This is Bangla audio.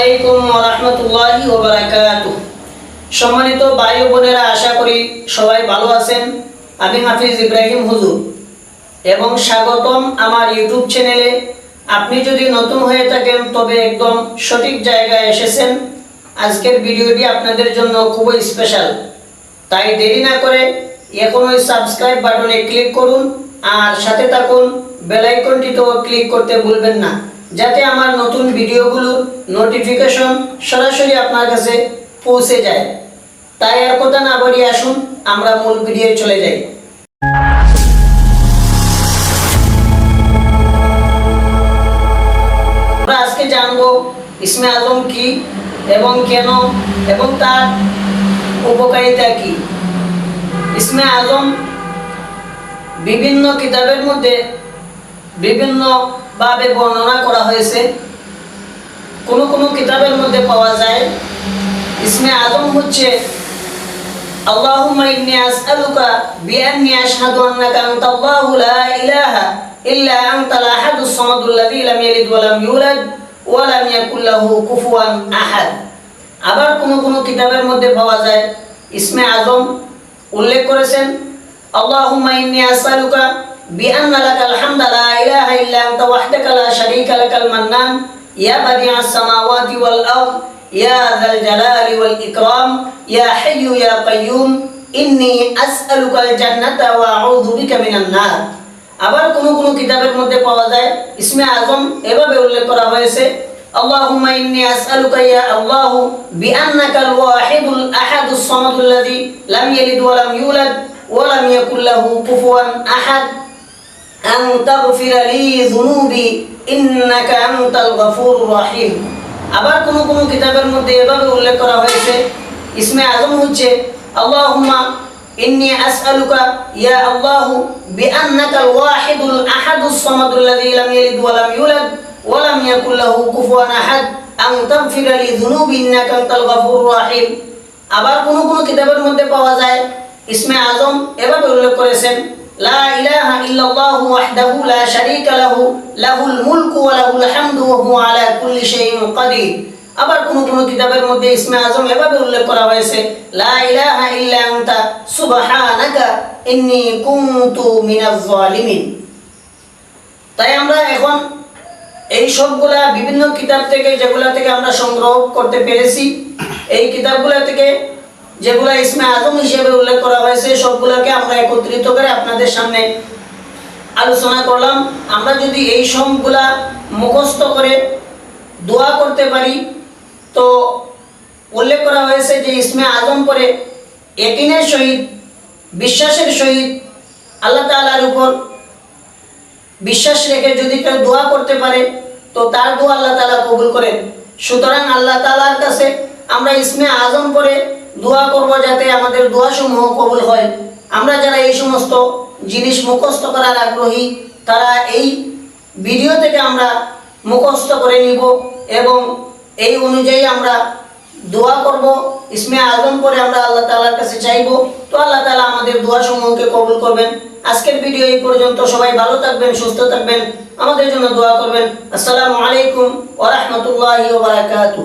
আলাইকুম ওয়া রাহমাতুল্লাহি ওয়া বারাকাতুহু। সম্মানিত ভাই ও বোনেরা, আশা করি সবাই ভালো আছেন। আমি হাফিজ ইব্রাহিম হুজুর এবং স্বাগতম আমার ইউটিউব চ্যানেলে। আপনি যদি নতুন হয়ে থাকেন তবে একদম সঠিক জায়গায় এসেছেন। আজকের ভিডিওটি আপনাদের জন্য খুবই স্পেশাল, তাই দেরি না করে এখনই সাবস্ক্রাইব বাটনে ক্লিক করুন আর সাথে থাকুন। বেল আইকনটিতেও ক্লিক করতে ভুলবেন না, যাতে আমার নতুন ভিডিওগুলোর নোটিফিকেশন সরাসরি আপনার কাছে পৌঁছে যায়। তাই আর কথা না বাড়িয়ে আসুন আমরা মূল ভিডিওয়ে চলে যাই। আমরা আজকে জানবো ইসমে আজম কি এবং কেন এবং তার উপকারিতা কি। ইসমে আজম বিভিন্ন কিতাবের মধ্যে বিভিন্ন ভাবে বর্ণনা করা হয়েছে। কোন কোন কিতাবের মধ্যে পাওয়া যায় ইসমে আজম হচ্ছে আল্লাহুম্মা ইন্নী আসআলুকা বিআন্নী আশহাদু আন্নাকা আনতাল্লাহু লা ইলাহা ইল্লা আনতাল আহাদুস সামাদুল্লাযী লাম ইয়ালিদ ওয়া লাম ইউলাদ ওয়া লাম ইয়াকুল লাহু কুফুয়ান আহাদ। আবার কোন কোন কিতাবের মধ্যে পাওয়া যায় ইসমে আজম উল্লেখ করেছেন আল্লাহুম্মা ইন্নী আসআলুকা বিআন্না লাকাল হামদা লা ইলাহা ইল্লা আনতা ওয়াহদাকা লা শারীকা লাকাল মান্নান ইয়া বাদিআস সামাওয়াতি ওয়াল আরদ ইয়া যাল জালালি ওয়াল ইকরাম ইয়া হাইয়্যু ইয়া কাইয়্যুম ইন্নী আসআলুকাল জান্নাতা ওয়া আউযু বিকা মিনান নার। আবার কোন কোন কিতাবের মধ্যে পাওয়া যায় ইসমে আজম এভাবে উল্লেখ করা হয়েছে আল্লাহুম্মা ইন্নী আসআলুকা ইয়া আল্লাহু বিআন্নাকাল ওয়াহিদুল আহাদুস সামাদুল্লাযী লাম ইয়ালিদ ওয়া লাম ইউলাদ ওয়া লাম ইয়াকুল লাহু কুফুয়ান আহাদ আন তাগফিরা লি যুনুবি ইন্নাকা আনতাল গফুরুর রহিম। আবার কোন কোন কিতাবের মধ্যে এভাবে উল্লেখ করা হয়েছে ইসমে আজম হচ্ছে আল্লাহুম্মা ইন্নী আসআলুকা ইয়া আল্লাহু বিআন্নাকাল ওয়াহিদুল আহাদুস সামাদুল্লাযী লাম ইয়ালিদ ওয়া লাম ইউলাদ ওয়া লাম ইয়াকুল লাহু কুফুয়ান আহাদ আন তাগফিরা লি যুনুবি ইন্নাকা আনতাল গফুরুর রহিম। আবার কোন কোন কিতাবের মধ্যে পাওয়া যায় ইসমে আজম এভাবে উল্লেখ করেছেন লা ইলাহা ইল্লাল্লাহু ওয়াহদাহু লা শারীকা লাহু লাহুল মুলকু ওয়া লাহুল হামদু ওয়া হুয়া আলা কুল্লি শাইইন কাদির। আবার কোন কোন কিতাবের মধ্যে ইসমে আজম এভাবে উল্লেখ করা হয়েছে লা ইলাহা ইল্লা আনতা সুবহানাকা ইন্নী কুনতু মিনাজ জালিমিন। তাই আমরা এখন এই সবগুলা বিভিন্ন কিতাব থেকে যেগুলা থেকে আমরা সংগ্রহ করতে পেরেছি, এই কিতাবগুলা থেকে যেগুলা ইসমে আজম হিসেবে উল্লেখ করা হয়েছে সবগুলাকে আমরা একত্রিত করে আপনাদের সামনে আলোচনা করলাম। আমরা যদি এই সবগুলা মুখস্থ করে দোয়া করতে পারি তো উল্লেখ করা হয়েছে যে ইসমে আজম পরে ইয়াকিনের সহিত বিশ্বাসের সহিত আল্লাহ তাআলার উপর বিশ্বাস রেখে যদি কেউ দোয়া করতে পারে তো তার দোয়া আল্লাহ তাআলা কবুল করেন। সুতরাং আল্লাহ তাআলার কাছে আমরা ইসমে আজম পরে দোয়া করব যাতে আমাদের দোয়া সমূহ কবুল হয়। আমরা যারা এই সমস্ত জিনিস মুখস্থ করার আগ্রহী তারা এই ভিডিও থেকে আমরা মুখস্থ করে নিব এবং এই অনুযায়ী আমরা দোয়া করব। ইসমে আজম পরে আমরা আল্লাহ তাআলার কাছে চাইব, তো আল্লাহ তাআলা আমাদের দোয়া সমূহকে কবুল করবেন। আজকের ভিডিও এই পর্যন্ত। সবাই ভালো থাকবেন, সুস্থ থাকবেন, আমাদের জন্য দোয়া করবেন। আসসালামু আলাইকুম ওয়া রাহমাতুল্লাহি ওয়া বারাকাতুহু।